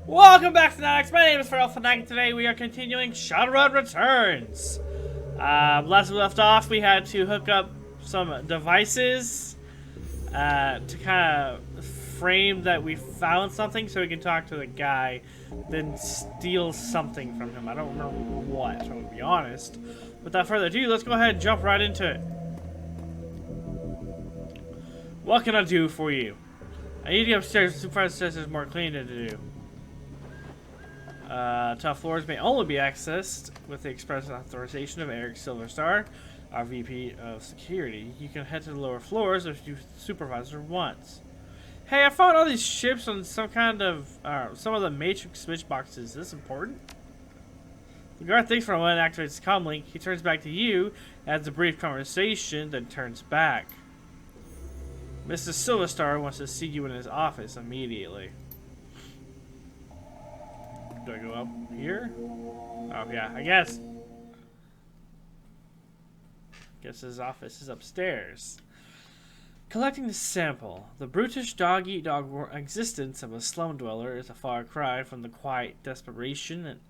Welcome back to Nanax. My name is Alpha Knight. Today we are continuing Shadowrun Returns. Last we left off, we had to hook up some devices to kind of frame that we found something so we can talk to the guy, then steal something from him. I don't remember what, I'm gonna be honest. Without further ado, let's go ahead and jump right into it. What can I do for you? I need to get upstairs. The supervisor says there's more cleaning to do. Top floors may only be accessed with the express authorization of Eric Silverstar, our VP of Security. You can head to the lower floors if your supervisor wants. Hey, I found all these ships on some kind of, some of the matrix switch boxes. Is this important? The guard thinks for a moment and activates the comm link. He turns back to you, adds a brief conversation, then turns back. Mr. Silverstar wants to see you in his office immediately. Do I go up here? Oh, yeah, I guess. Guess his office is upstairs. Collecting the sample. The brutish dog-eat-dog existence of a slum dweller is a far cry from the quiet desperation and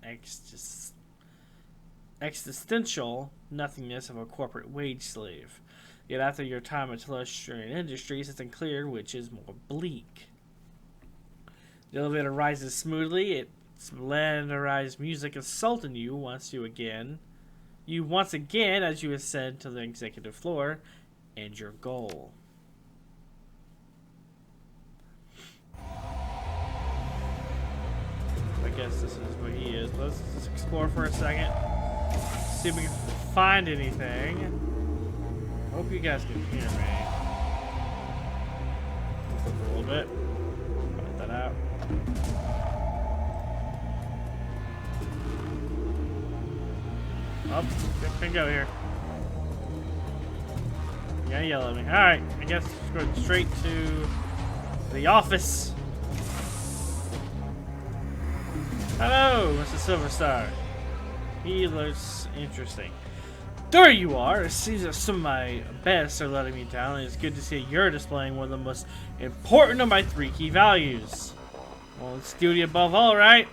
existential nothingness of a corporate wage slave. Yet after your time at Telestian Industries, it's unclear which is more bleak. The elevator rises smoothly. Its blenderized music assaulting you once again as you ascend to the executive floor and your goal. I guess this is where he is. Let's just explore for a second. See if we can find anything. Hope you guys can hear me. A little bit. Cut that out. Oh, can go here. You gotta yell at me. Alright, I guess let's go straight to the office. Hello, Mr. Silverstar. He looks interesting. There you are. It seems that some of my best are letting me down, and it's good to see you're displaying one of the most important of my 3 key values. Well, it's duty above all, right?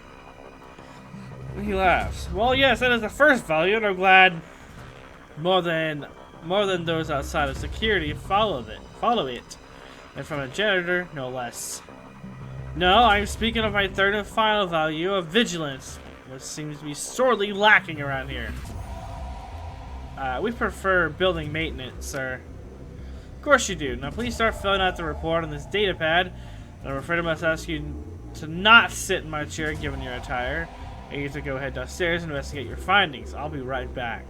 He laughs. Well, yes, that is the first value, and I'm glad more than those outside of security follow it, and from a janitor, no less. No, I'm speaking of my third and final value of vigilance, which seems to be sorely lacking around here. We prefer building maintenance, sir. Of course you do. Now please start filling out the report on this data pad. And I'm afraid I must ask you to not sit in my chair given your attire. I need to go ahead downstairs and investigate your findings. I'll be right back.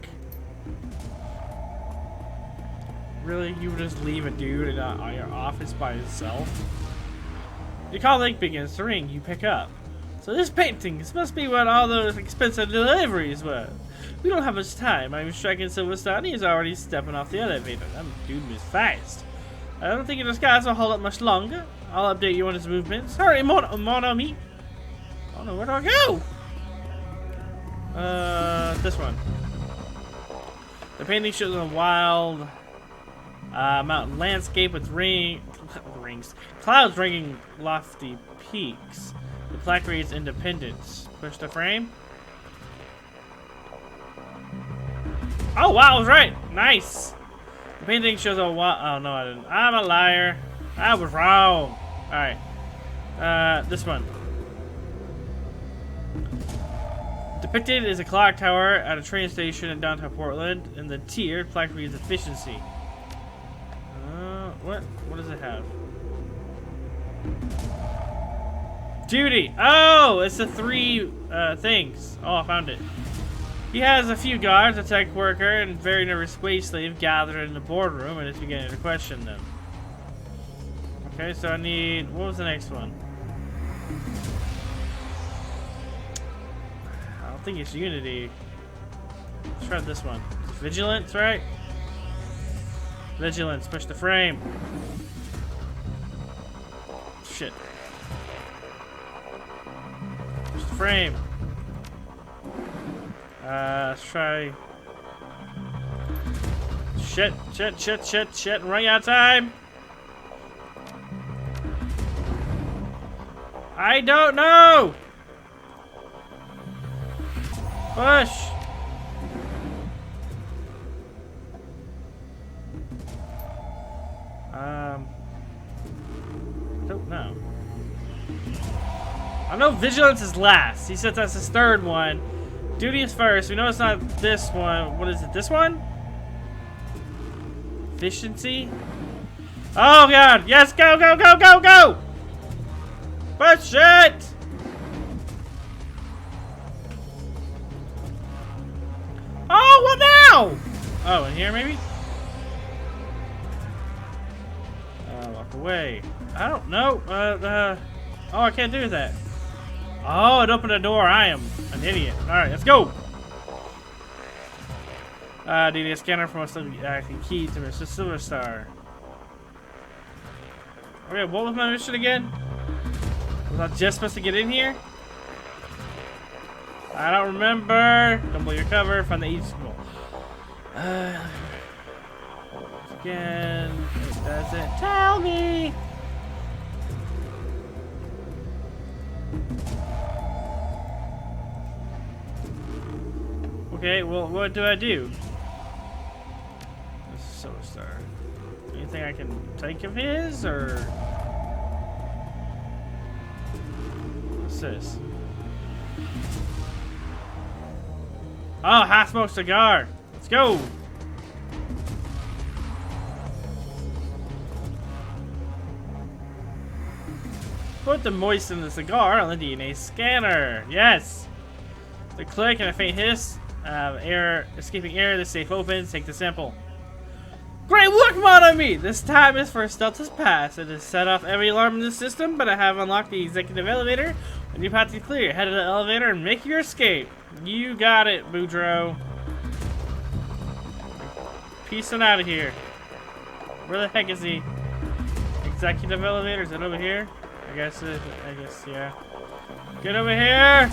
Really? You would just leave a dude in your office by himself? Your call link begins to ring. You pick up. So this painting, this must be what all those expensive deliveries were. We don't have much time. I'm striking Silverstar and he's already stepping off the elevator. That dude moves fast. I don't think your disguise will hold up much longer. I'll update you on his movements. Hurry, mon ami. Oh no, where do I go? This one. The painting shows a wild mountain landscape with clouds ringing lofty peaks. The plaque reads Independence. Push the frame. Oh wow, I was right. Nice. The painting shows a wild. Oh no, I didn't. I'm a liar. I was wrong. All right. This one. Depicted is a clock tower at a train station in downtown Portland, and the tiered plaque reads efficiency. What does it have? Duty. Oh, it's the 3 things. Oh, I found it. He has a few guards, a tech worker, and a very nervous wage slave gathered in the boardroom and is beginning to question them. Okay, so I need. What was the next one? I don't think it's Unity. Let's try this one. Vigilance, right? Vigilance, push the frame. Shit. Push the frame. Let's try. Shit. I'm running out of time. I don't know. Push! I don't know. I know vigilance is last. He said that's his third one. Duty is first. We know it's not this one. What is it? This one? Efficiency? Oh god! Yes! Go! Go! Go! Go! Go! Push it! Oh, what now? Oh, in here maybe? Walk away. I don't know. Oh, I can't do that. Oh, it opened a door. I am an idiot. Alright, let's go. Need a scanner from a key to Mr. Silver Star. Okay, what was my mission again? Was I just supposed to get in here? I don't remember. Don't blow your cover. Find the school. Again, it doesn't tell me. Okay, well, what do I do? This is Silver Star. Anything I can take of his, or what's this? Oh, half-smoked cigar. Let's go. Put the moist in the cigar on the DNA scanner. Yes. The click and a faint hiss. Escaping air. The safe opens. Take the sample. Great work, on me! This time is for Stealth's pass. It has set off every alarm in the system, but I have unlocked the executive elevator. And you path is clear. Head to the elevator and make your escape. You got it, Boudreaux. Peacing out of here. Where the heck is he? Executive elevator? Is it over here? I guess, yeah. Get over here!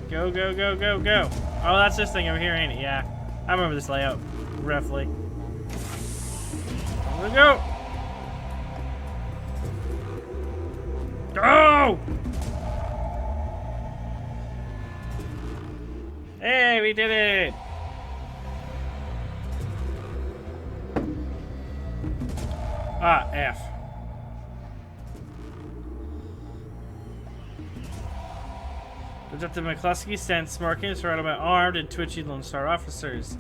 Go, go, go, go, go. Oh, that's this thing over here, ain't it? Yeah. I remember this layout, roughly. There we go! Go! Hey, we did it! Ah, F. Detective McCluskey stands smirking, surrounded by armed and twitchy Lone Star officers.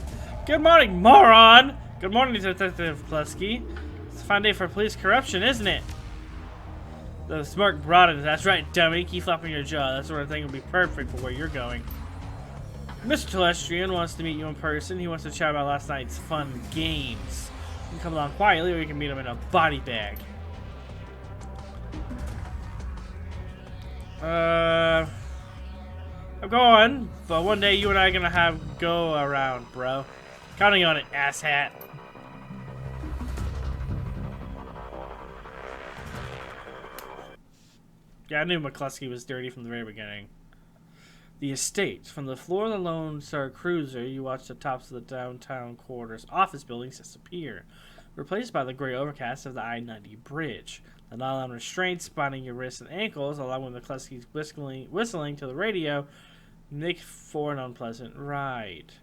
Good morning, moron! Good morning, Detective McCluskey. It's a fine day for police corruption, isn't it? The smirk broadened. That's right, dummy. Keep flopping your jaw. That sort of thing would be perfect for where you're going. Mr. Telestrian wants to meet you in person. He wants to chat about last night's fun games. You can come along quietly, or you can meet him in a body bag. I'm going, but one day you and I are gonna have go around, bro. Counting on it, asshat. Yeah, I knew McCluskey was dirty from the very beginning. The estate. From the floor of the Lone Star Cruiser, you watch the tops of the downtown quarters office buildings disappear, replaced by the gray overcast of the I-90 bridge. The nylon restraints binding your wrists and ankles, along with McCluskey's whistling to the radio, make for an unpleasant ride.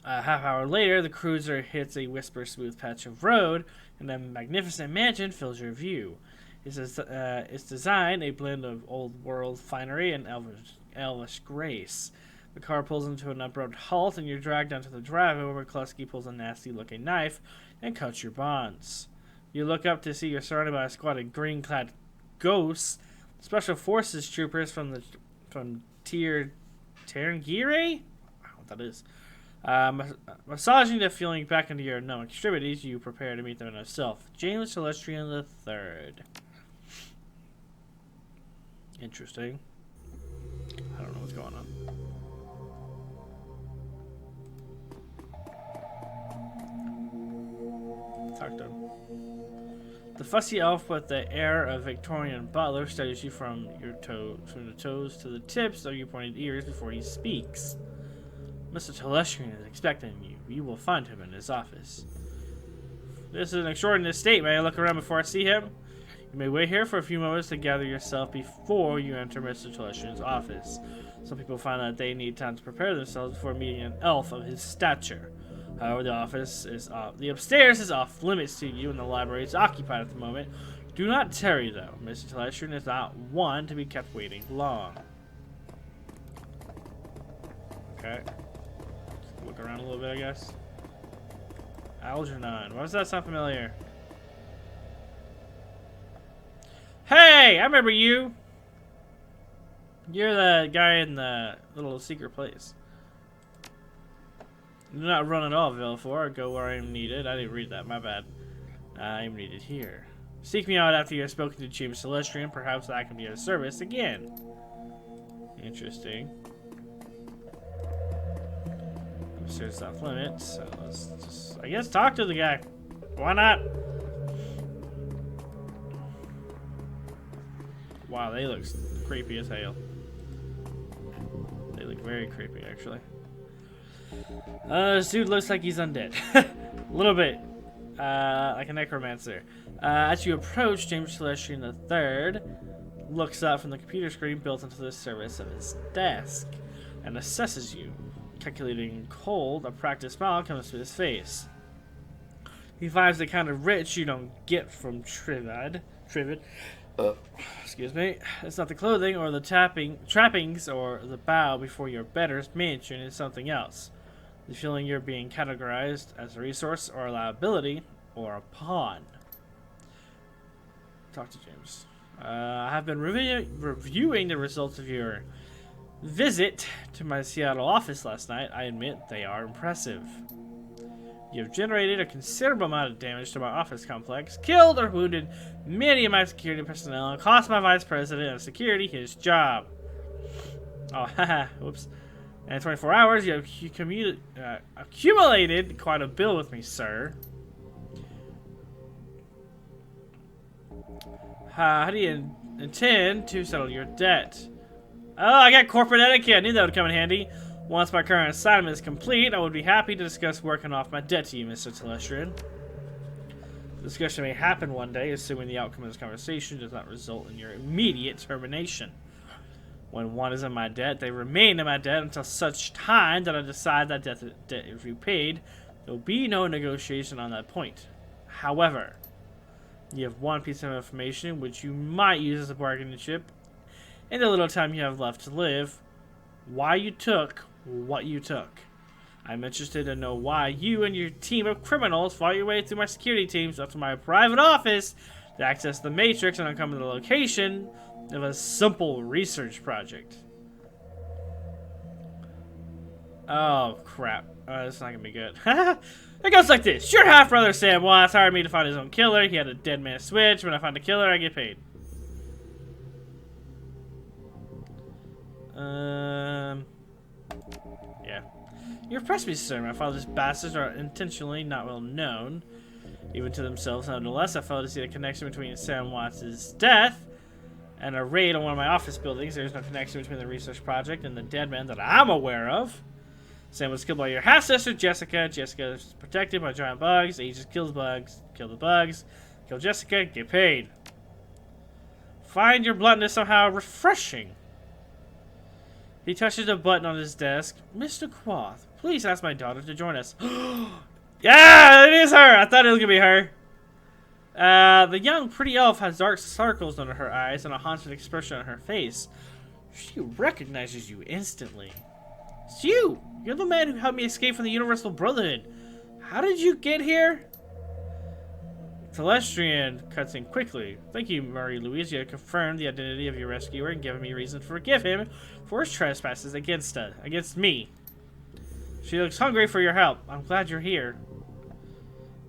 A half hour later, the cruiser hits a whisper-smooth patch of road, and a magnificent mansion fills your view. Its design, a blend of old-world finery and elvish grace. The car pulls into an abrupt halt, and you're dragged onto the driveway where McCluskey pulls a nasty-looking knife and cuts your bonds. You look up to see you're surrounded by a squad of green-clad ghosts, special forces troopers from Terngire? I don't know what that is. Massaging the feeling back into your numb extremities, you prepare to meet them himself. James Celestian III. Interesting. I don't know what's going on. Talk to him. The fussy elf with the air of Victorian butler studies you from the toes to the tips of your pointed ears before he speaks. Mr. Telestrian is expecting you. You will find him in his office. This is an extraordinary state. May I look around before I see him? You may wait here for a few moments to gather yourself before you enter Mr. Telestrian's office. Some people find that they need time to prepare themselves before meeting an elf of his stature. However, the upstairs is off limits to you, and the library is occupied at the moment. Do not tarry, though. Mr. Telestrian is not one to be kept waiting long. Okay. Look around a little bit, I guess. Algernon. Why does that sound familiar? Hey! I remember you! You're the guy in the little secret place. Do not run at all, Villefort. Go where I am needed. I didn't read that, my bad. I am needed here. Seek me out after you have spoken to James Celestian. Perhaps I can be of service again. Interesting. Upstairs off limits, so let's just, I guess, talk to the guy. Why not? Wow, they look creepy as hell. They look very creepy, actually. This dude looks like he's undead. A little bit. Like a necromancer. As you approach, James Celestian III looks up from the computer screen built into the surface of his desk and assesses you. Calculating cold, a practiced smile comes to his face. He finds the kind of rich you don't get from Trivid. Excuse me. It's not the clothing or the trappings or the bow before your betters mansion is something else. The feeling you're being categorized as a resource or a liability or a pawn. Talk to James. I have been reviewing the results of your visit to my Seattle office last night. I admit they are impressive. You have generated a considerable amount of damage to my office complex, killed or wounded many of my security personnel, and cost my vice president of security his job. Oh, haha, whoops. And in 24 hours, you have accumulated quite a bill with me, sir. How do you intend to settle your debt? Oh, I got corporate etiquette. I knew that would come in handy. Once my current assignment is complete, I would be happy to discuss working off my debt to you, Mr. Telestrian. The discussion may happen one day, assuming the outcome of this conversation does not result in your immediate termination. When one is in my debt, they remain in my debt until such time that I decide that debt is repaid. There will be no negotiation on that point. However, you have one piece of information which you might use as a bargaining chip in the little time you have left to live. Why you took what you took. I'm interested to know why you and your team of criminals fought your way through my security teams up to my private office to access the Matrix and uncover the location of a simple research project. Oh, crap. That's not gonna be good. It goes like this. Your half-brother Sam Watts hired me to find his own killer. He had a dead man switch. When I find a killer, I get paid. Yeah. You impressed me, sir. My father's bastards are intentionally not well known, even to themselves. Nonetheless, I failed to see the connection between Sam Watts' death and a raid on one of my office buildings. There's no connection between the research project and the dead man that I'm aware of. Sam was killed by your half-sister, Jessica. Jessica is protected by giant bugs. He just kills bugs. Kill the bugs. Kill Jessica. Get paid. Find your bluntness somehow refreshing. He touches a button on his desk. Mr. Quoth, please ask my daughter to join us. Yeah, it is her. I thought it was going to be her. The young pretty elf has dark circles under her eyes and a haunted expression on her face. She recognizes you instantly. It's you! You're the man who helped me escape from the Universal Brotherhood. How did you get here? Telestrian cuts in quickly. Thank you, Marie-Louise. You have confirmed the identity of your rescuer and given me reason to forgive him for his trespasses against me. She looks hungry for your help. I'm glad you're here.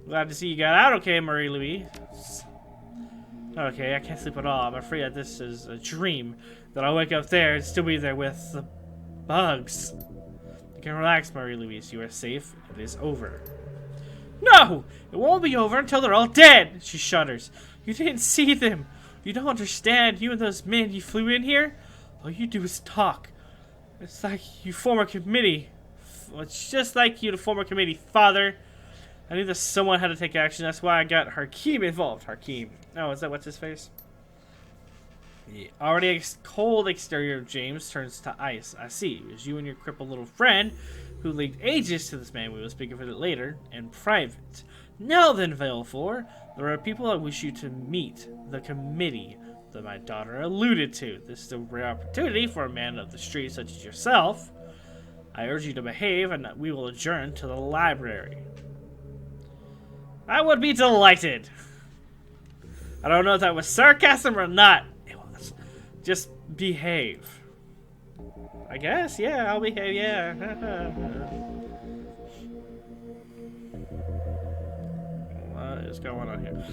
Glad to see you got out okay, Marie-Louise. Okay, I can't sleep at all. I'm afraid that this is a dream. That I'll wake up there and still be there with the bugs. You can relax, Marie-Louise. You are safe. It is over. No! It won't be over until they're all dead! She shudders. You didn't see them. You don't understand. You and those men you flew in here? All you do is talk. It's like you form a committee. It's just like you to form a committee, Father. I knew that someone had to take action. That's why I got Hakeem involved. Hakeem. Oh, is that what's his face? The already cold exterior of James turns to ice. I see. It was you and your crippled little friend who linked ages to this man. We will speak of it later in private. Now then, Valefor, there are people I wish you to meet. The committee that my daughter alluded to. This is a rare opportunity for a man of the street such as yourself. I urge you to behave, and we will adjourn to the library. I would be delighted. I don't know if that was sarcasm or not. It was. Just behave. I guess, yeah, I'll behave, yeah. What is going on here?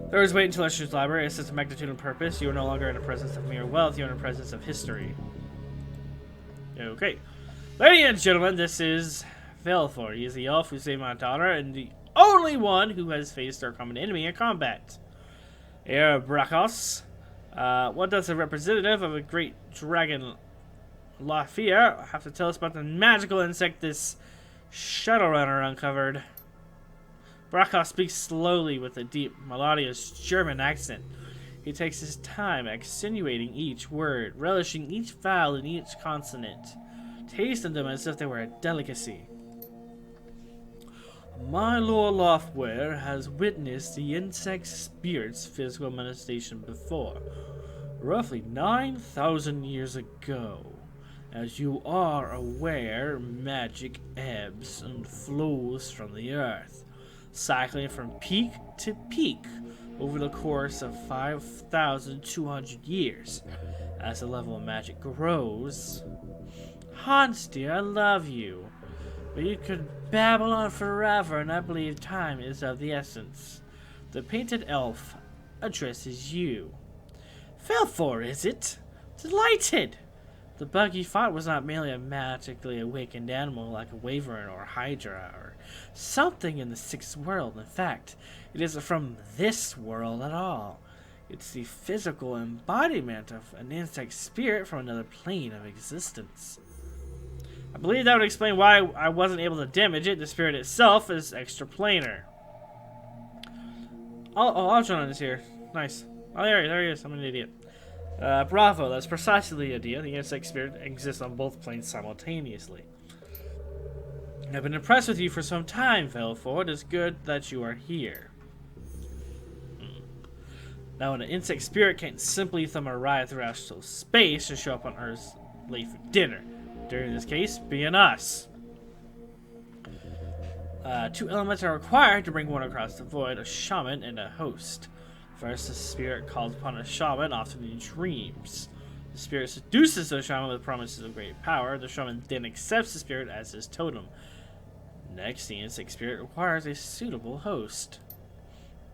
There is wait until Esther's library. It sets magnitude and purpose. You are no longer in the presence of mere wealth, you are in the presence of history. Okay. Ladies and gentlemen, this is Valefor. He is the elf who saved my daughter, and the only one who has faced our common enemy in combat. Herr Brakos, what does a representative of a great dragon Lafayette have to tell us about the magical insect this Shadowrunner uncovered? Brakos speaks slowly with a deep, melodious German accent. He takes his time, accentuating each word, relishing each vowel and each consonant, tasting them as if they were a delicacy. My Lord Loftware has witnessed the insect spirit's physical manifestation before, roughly 9,000 years ago. As you are aware, magic ebbs and flows from the earth, cycling from peak to peak over the course of 5,200 years. As the level of magic grows, Hans, dear, I love you, but you could babble on forever, and I believe time is of the essence. The painted elf addresses you. Valefor, is it? Delighted! The bug you fought was not merely a magically awakened animal like a wyvern or hydra or something in the sixth world. In fact, it isn't from this world at all. It's the physical embodiment of an insect spirit from another plane of existence. I believe that would explain why I wasn't able to damage it. The spirit itself is extraplanar. I'll join on this here. Nice. Oh, there he is. I'm an idiot. Bravo, that's precisely the idea. The insect spirit exists on both planes simultaneously. I've been impressed with you for some time, Valefor. It is good that you are here. Now, an insect spirit can't simply thumb a ride through astral space to show up on Earth's late for dinner. During this case, being us. Two elements are required to bring one across the void: a shaman and a host. First, the spirit calls upon a shaman, often in dreams. The spirit seduces the shaman with promises of great power. The shaman then accepts the spirit as his totem. Next, the insect spirit requires a suitable host.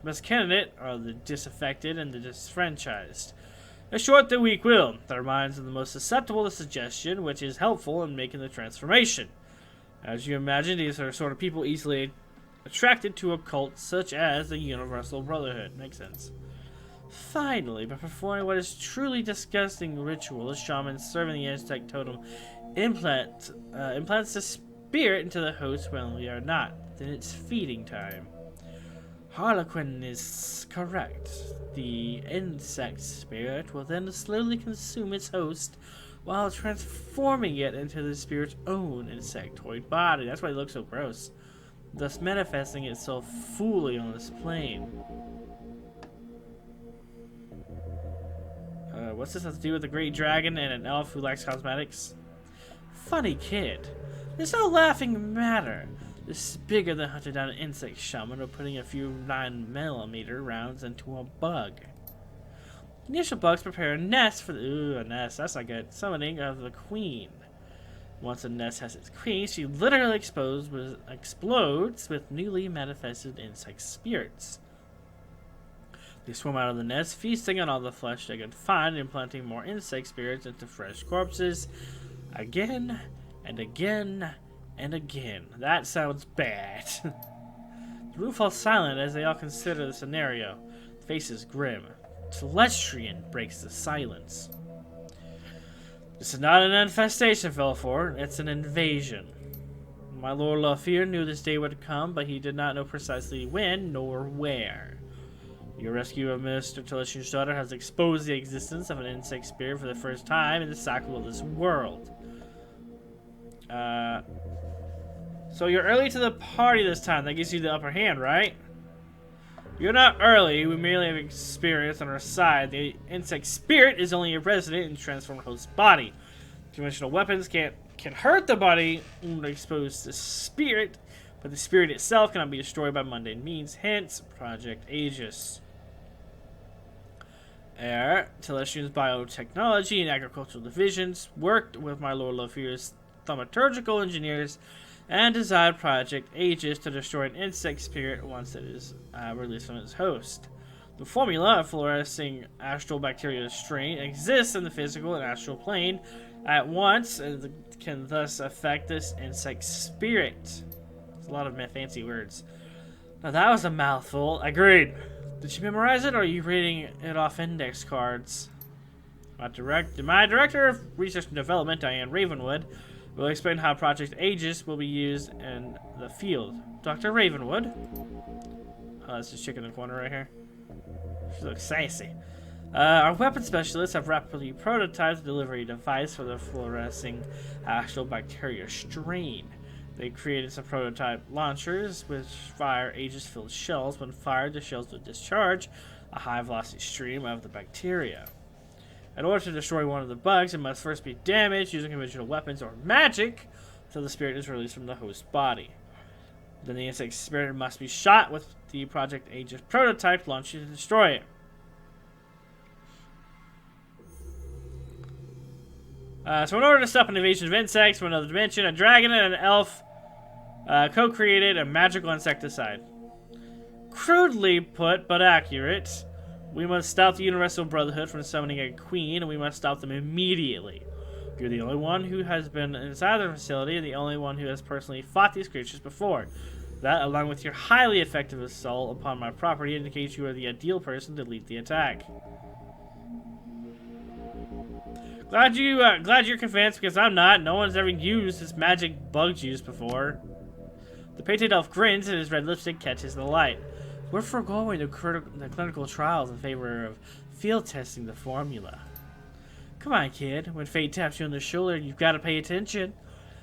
The best candidate are the disaffected and the disfranchised. In short, the weak-willed. Their minds are the most susceptible to suggestion, which is helpful in making the transformation. As you imagine, these are the sort of people easily attracted to a cult such as the Universal Brotherhood. Makes sense. Finally, by performing what is truly disgusting ritual, the shaman serving the insect totem implants the spirit into the host when we are not. Then it's feeding time. Harlequin is correct. The insect spirit will then slowly consume its host while transforming it into the spirit's own insectoid body. That's why it looks so gross. Thus manifesting itself fully on this plane. What's this have to do with a great dragon and an elf who likes cosmetics? Funny kid. There's no laughing matter. This is bigger than hunting down an insect shaman or putting a few 9mm rounds into a bug. Initial bugs prepare a nest for the... Ooh, a nest. That's not good. Summoning of the queen. Once a nest has its queen, she literally explodes with newly manifested insect spirits. They swim out of the nest, feasting on all the flesh they can find, implanting more insect spirits into fresh corpses. Again, and again, and again. That sounds bad. The room falls silent as they all consider the scenario. The face is grim. Celestian breaks the silence. This is not an infestation, Valefor. It's an invasion. My Lord Lafayette knew this day would come, but he did not know precisely when nor where. Your rescue of Mr. Teleshu's daughter has exposed the existence of an insect spirit for the first time in the cycle of this world. So you're early to the party this time. That gives you the upper hand, right? You're not early. We merely have experience on our side. The insect spirit is only a resident in the transformed host body. Conventional weapons can hurt the body when exposed to spirit, but the spirit itself cannot be destroyed by mundane means. Hence, Project Aegis. Teleshu's biotechnology and agricultural divisions worked with my Lord Lafayette's thaumaturgical engineers and designed Project Aegis to destroy an insect spirit once it is released from its host. The formula, a fluorescing astral bacteria strain, exists in the physical and astral plane at once and can thus affect this insect spirit. There's a lot of fancy words. Now that was a mouthful. Agreed. Did you memorize it, or are you reading it off index cards? My director of research and development, Diane Ravenwood, will explain how Project Aegis will be used in the field. Dr. Ravenwood? Oh, that's this chick in the corner right here. She looks sassy. Our weapon specialists have rapidly prototyped the delivery device for the fluorescing astral bacteria strain. They created some prototype launchers which fire Aegis-filled shells. When fired, the shells will discharge a high-velocity stream of the bacteria. In order to destroy one of the bugs, it must first be damaged using conventional weapons or magic until the spirit is released from the host body. Then the insect spirit must be shot with the Project Aegis prototype launched to destroy it. So in order to stop an invasion of insects from another dimension, a dragon and an elf co-created a magical insecticide. Crudely put, but accurate, we must stop the Universal Brotherhood from summoning a queen, and we must stop them immediately. You're the only one who has been inside the facility, and the only one who has personally fought these creatures before. That, along with your highly effective assault upon my property, indicates you are the ideal person to lead the attack. Glad you're convinced, because I'm not. No one's ever used this magic bug juice before. The painted elf grins and his red lipstick catches the light. We're foregoing the clinical trials in favor of field testing the formula. Come on, kid. When fate taps you on the shoulder, you've got to pay attention.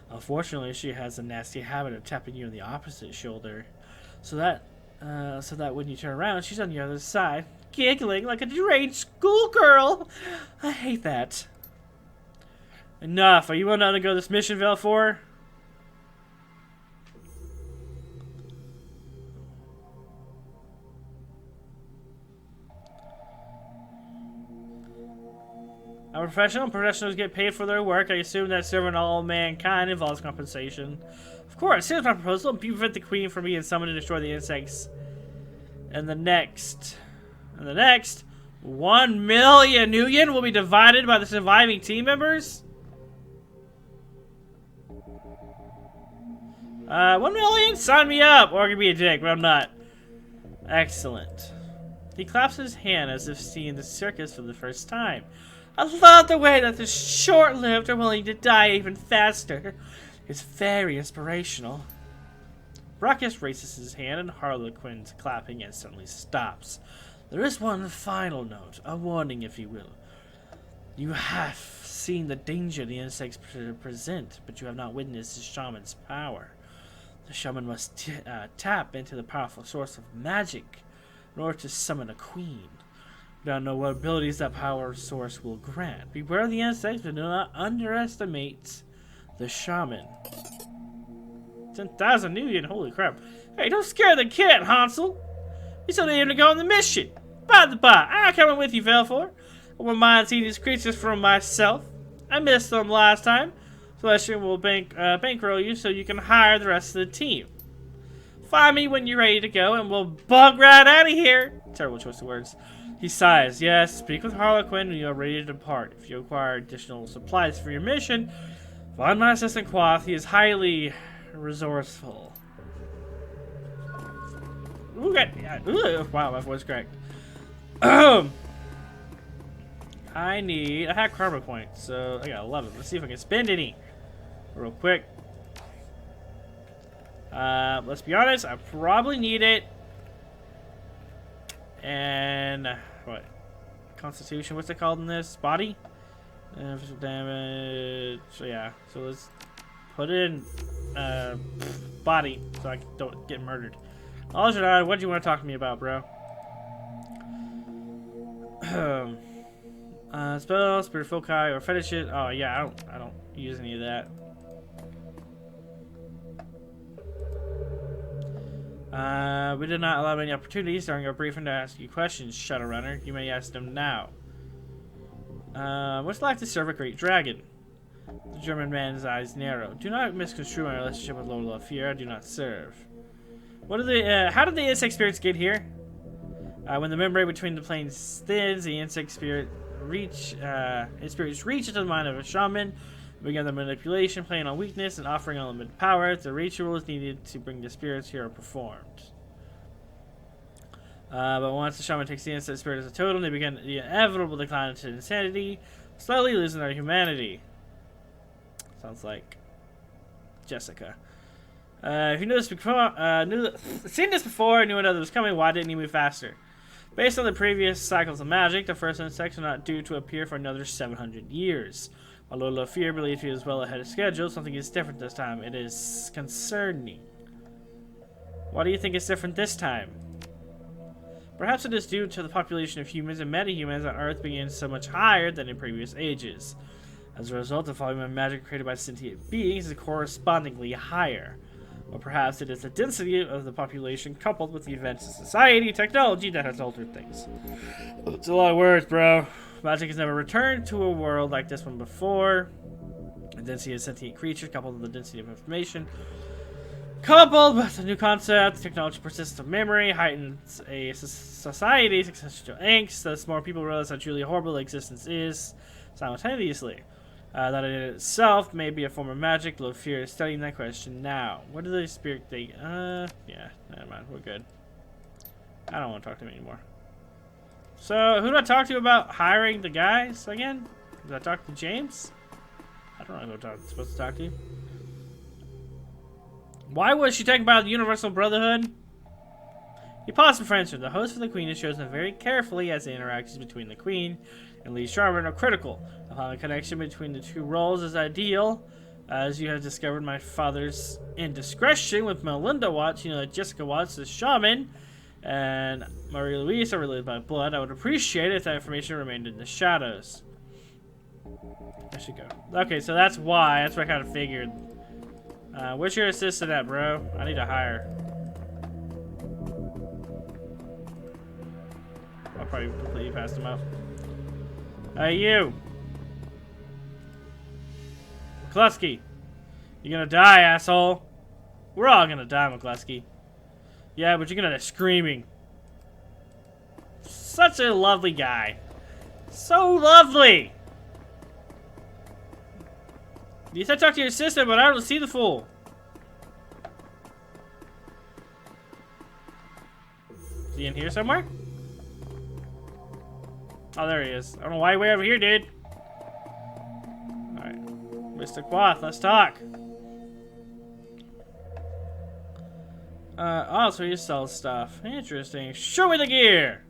Unfortunately, she has a nasty habit of tapping you on the opposite shoulder. So that when you turn around, she's on the other side, giggling like a deranged schoolgirl. I hate that. Enough. Are you willing to undergo this mission, Velfor? I'm professional. Professionals get paid for their work. I assume that serving all mankind involves compensation. Of course. Here's my proposal. You prevent the queen from being summoned to destroy the insects. And the next 1 million Nuyen will be divided by the surviving team members. 1 million? Sign me up! Or I can be a dick, but I'm not. Excellent. He claps his hand as if seeing the circus for the first time. I love the way that the short-lived are willing to die even faster. It's very inspirational. Brachus raises his hand and Harlequin's clapping instantly stops. There is one final note, a warning if you will. You have seen the danger the insects present, but you have not witnessed the shaman's power. The shaman must tap into the powerful source of magic in order to summon a queen. We don't know what abilities that power source will grant. Beware the insects, but do not underestimate the shaman. 10,000 Nuyen, holy crap. Hey, don't scare the kid, Hansel. He's only aiming to go on the mission. By the by, I'm coming with you, Velfor. I wouldn't mind seeing these creatures for myself. I missed them last time. Celestian will bankroll you so you can hire the rest of the team. Find me when you're ready to go and we'll bug right out of here. Terrible choice of words. He sighs. Yes, speak with Harlequin when you are ready to depart. If you require additional supplies for your mission, find my assistant Quath. He is highly resourceful. Wow, my voice cracked. I have karma points, so I got 11. Let's see if I can spend any real quick. Let's be honest, I probably need it. And what? Constitution, what's it called in this? Body? Physical damage. So yeah. So let's put it in body so I don't get murdered. Algernon, what do you want to talk to me about, bro? Spell, spirit foci, or fetish it. Oh yeah, I don't use any of that. We did not allow many opportunities during our briefing to ask you questions, Shadowrunner. You may ask them now. What's like to serve a great dragon? The German man's eyes narrow. Do not misconstrue my relationship with Lord Fear. I do not serve. What are the? How did the insect spirits get here? When the membrane between the planes thins, the insect spirit spirits reach into the mind of a shaman, begin the manipulation, playing on weakness and offering unlimited power. The rituals needed to bring the spirits here are performed. But once the shaman takes the insect spirit as a totem, they begin the inevitable decline into insanity, slowly losing their humanity. Sounds like Jessica. If you knew this before, seen this before, knew another was coming, why didn't he move faster? Based on the previous cycles of magic, the first insects are not due to appear for another 700 years. While Lord of Fear believed he was well ahead of schedule, something is different this time. It is concerning. Why do you think it's different this time? Perhaps it is due to the population of humans and metahumans on Earth being so much higher than in previous ages. As a result, the volume of magic created by sentient beings is correspondingly higher. Or perhaps it is the density of the population coupled with the events of society and technology that has altered things. It's a lot of words, bro. Magic has never returned to a world like this one before. The density of sentient creatures coupled with the density of information coupled with the new concept, technology persistence of memory heightens a society's existential angst. Thus, more people realize how truly horrible existence is simultaneously. That in itself may be a form of magic. Lord Fear is studying that question now. What do the spirit think? Yeah, never mind. We're good. I don't want to talk to him anymore. So, who do I talk to about hiring the guys again? Did I talk to James? I don't know who I'm supposed to talk to. Why was she talking about the Universal Brotherhood? He paused for answer. The host for the Queen has chosen very carefully as the interactions between the Queen and Lee Sharman are critical. Upon the connection between the two roles is ideal. As you have discovered my father's indiscretion with Melinda Watts, you know that Jessica Watts is shaman, and Marie Louise are related by blood. I would appreciate it if that information remained in the shadows. There she go. Okay, so that's why. That's what I kind of figured. Where's your assistant at, bro? I need to hire. I'll probably completely pass him up. Hey, you! McCluskey! You're gonna die, asshole! We're all gonna die, McCluskey. Yeah, but you're gonna die screaming. Such a lovely guy. So lovely! You said talk to your sister, but I don't see the fool. Is he in here somewhere? Oh, there he is. I don't know why you're way over here, dude. Alright. Mr. Quoth, let's talk. Oh, so he sells stuff. Interesting. Show me the gear!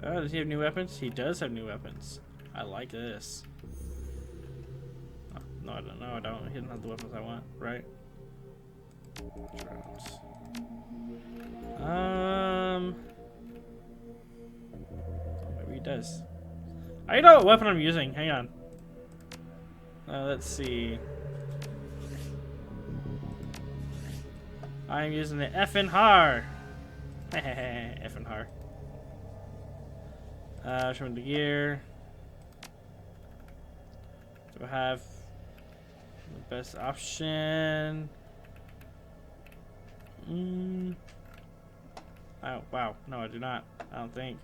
Does he have new weapons? He does have new weapons. I like this. Oh, no, I don't know. I don't. He doesn't have the weapons I want, right? Maybe he does. I know what weapon I'm using. Hang on. Let's see. I'm using the effing har. Effing har. Show me the gear. Do I have the best option? Oh, wow. No, I do not. I don't think.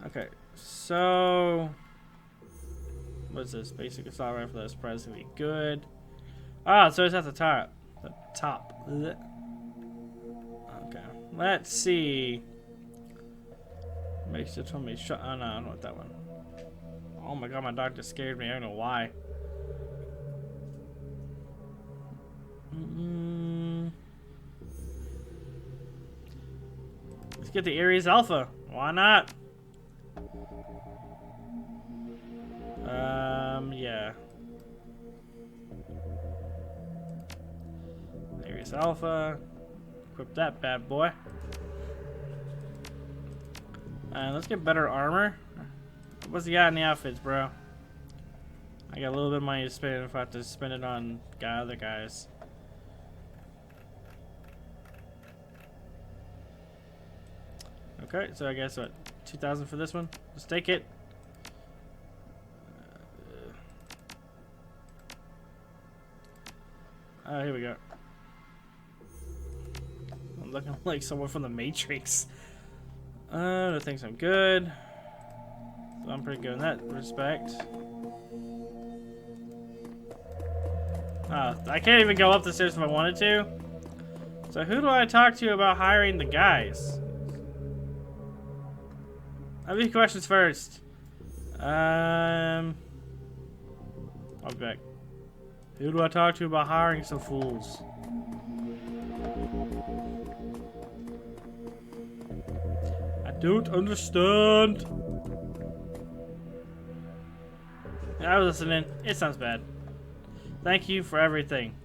Okay, so what's this? Basic assault rifle that's surprisingly good. Ah, so it's at the top. The top. Okay, let's see. Makes it from me shut. Oh no, I don't want that one. Oh my god, my dog just scared me. I don't know why. Let's get the Ares Alpha. Why not? Yeah. Ares Alpha. Equip that bad boy. Let's get better armor. What's he got in the outfits, bro? I got a little bit of money to spend if I have to spend it on other guys. Okay, so I guess what? 2,000 for this one? Let's take it. Here we go. I'm looking like someone from the Matrix. I think I'm good. So I'm pretty good in that respect. I can't even go up the stairs if I wanted to. So who do I talk to about hiring the guys? I'll be questions first. I'll be back. Who do I talk to about hiring some fools? I don't understand. I was listening. It sounds bad. Thank you for everything.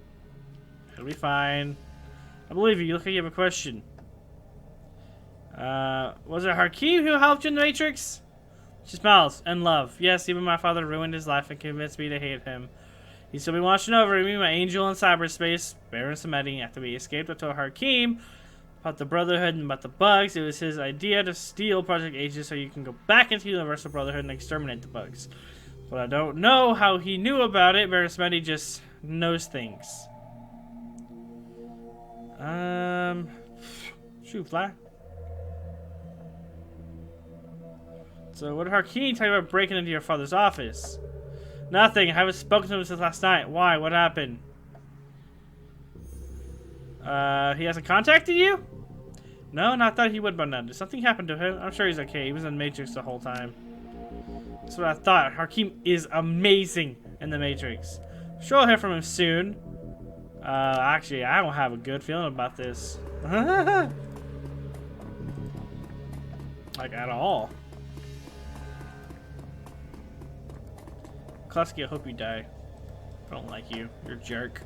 It'll be fine. I believe you. You look like you have a question. Was it Hakeem who helped you in the Matrix? She smiles. And love. Yes, even my father ruined his life and convinced me to hate him. He's still been watching over me, my angel in cyberspace, Baron Samedi. After we escaped, I told Hakeem about the Brotherhood and about the bugs. It was his idea to steal Project Aegis so you can go back into Universal Brotherhood and exterminate the bugs. But I don't know how he knew about it. Baron Samedi just knows things. Shoot, fly. So what did Hakeem tell you about breaking into your father's office? Nothing. I haven't spoken to him since last night. Why? What happened? He hasn't contacted you? No, I thought he would by now. Did something happen to him? I'm sure he's okay. He was in Matrix the whole time. That's what I thought. Hakeem is amazing in the Matrix. Sure, I'll hear from him soon. Actually, I don't have a good feeling about this. Like, at all. Klasky, I hope you die. I don't like you. You're a jerk.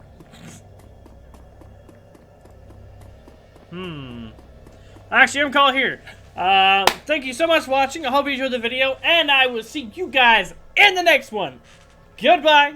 Actually, I'm called here. Thank you so much for watching. I hope you enjoyed the video, and I will see you guys in the next one. Goodbye.